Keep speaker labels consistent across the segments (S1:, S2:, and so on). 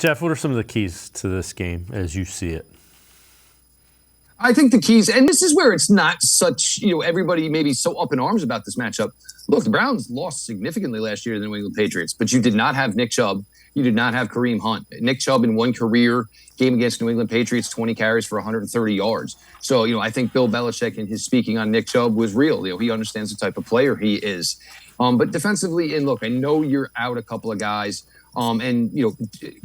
S1: Jeff, what are some of the keys to this game as you see it?
S2: I think the keys, and this is where it's not such, everybody maybe so up in arms about this matchup. Look, the Browns lost significantly last year to the New England Patriots, but you did not have Nick Chubb. You did not have Kareem Hunt. Nick Chubb in one career game against New England Patriots, 20 carries for 130 yards. So, I think Bill Belichick and his speaking on Nick Chubb was real. He understands the type of player he is. But defensively, and look, I know you're out a couple of guys. And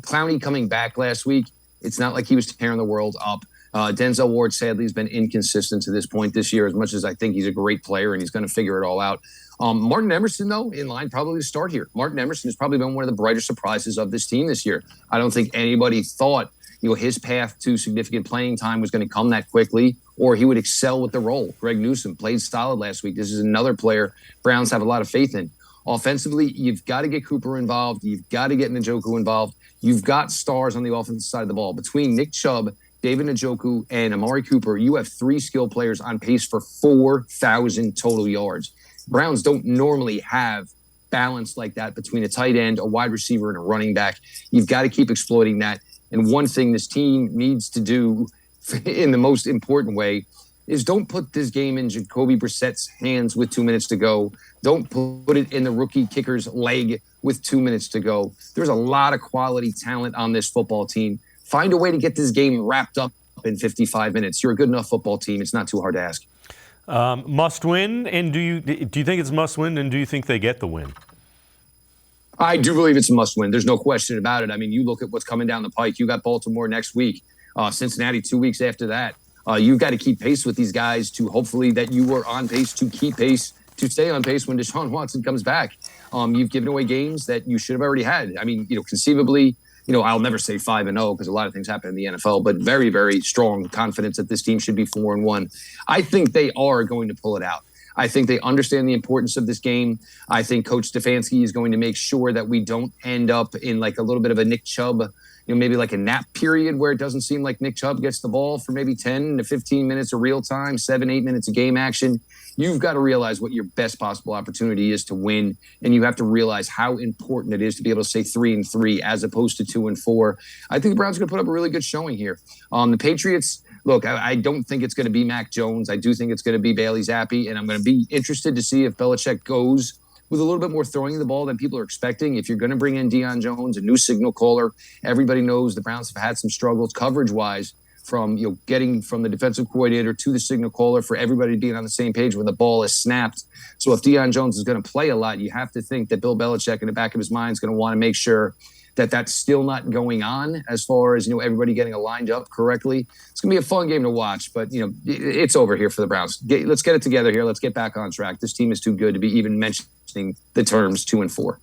S2: Clowney coming back last week, it's not like he was tearing the world up. Denzel Ward, sadly, has been inconsistent to this point this year, as much as I think he's a great player and he's going to figure it all out. Martin Emerson, though, in line probably to start here. Martin Emerson has probably been one of the brighter surprises of this team this year. I don't think anybody thought his path to significant playing time was going to come that quickly, or he would excel with the role. Greg Newsome played solid last week. This is another player Browns have a lot of faith in. Offensively, you've got to get Cooper involved. You've got to get Njoku involved. You've got stars on the offensive side of the ball. Between Nick Chubb, David Njoku, and Amari Cooper, you have 3 skilled players on pace for 4,000 total yards. Browns don't normally have balance like that between a tight end, a wide receiver, and a running back. You've got to keep exploiting that. And one thing this team needs to do in the most important way is don't put this game in Jacoby Brissett's hands with 2 minutes to go. Don't put it in the rookie kicker's leg with 2 minutes to go. There's a lot of quality talent on this football team. Find a way to get this game wrapped up in 55 minutes. You're a good enough football team. It's not too hard to ask.
S1: Must win, and do you think it's must win, and do you think they get the win?
S2: I do believe it's a must win. There's no question about it. I mean, you look at what's coming down the pike. You got Baltimore next week, Cincinnati 2 weeks after that. You've got to keep pace with these guys to hopefully that you are on pace to keep pace, to stay on pace when Deshaun Watson comes back. You've given away games that you should have already had. I mean, conceivably, I'll never say 5-0 because a lot of things happen in the NFL, but very, very strong confidence that this team should be 4-1. I think they are going to pull it out. I think they understand the importance of this game. I think Coach Stefanski is going to make sure that we don't end up in like a little bit of a Nick Chubb, maybe like a nap period where it doesn't seem like Nick Chubb gets the ball for maybe 10 to 15 minutes of real time, 7-8 minutes of game action. You've got to realize what your best possible opportunity is to win, and you have to realize how important it is to be able to say 3-3 as opposed to 2-4. I think the Browns are going to put up a really good showing here. The Patriots, look, I don't think it's going to be Mac Jones. I do think it's going to be Bailey Zappi, and I'm going to be interested to see if Belichick goes with a little bit more throwing the ball than people are expecting. If you're going to bring in Deion Jones, a new signal caller, everybody knows the Browns have had some struggles coverage-wise from getting from the defensive coordinator to the signal caller for everybody being on the same page when the ball is snapped. So if Deion Jones is going to play a lot, you have to think that Bill Belichick in the back of his mind is going to want to make sure that that's still not going on as far as, everybody getting lined up correctly. It's going to be a fun game to watch, but, it's over here for the Browns. Let's get it together here. Let's get back on track. This team is too good to be even mentioning the terms 2-4.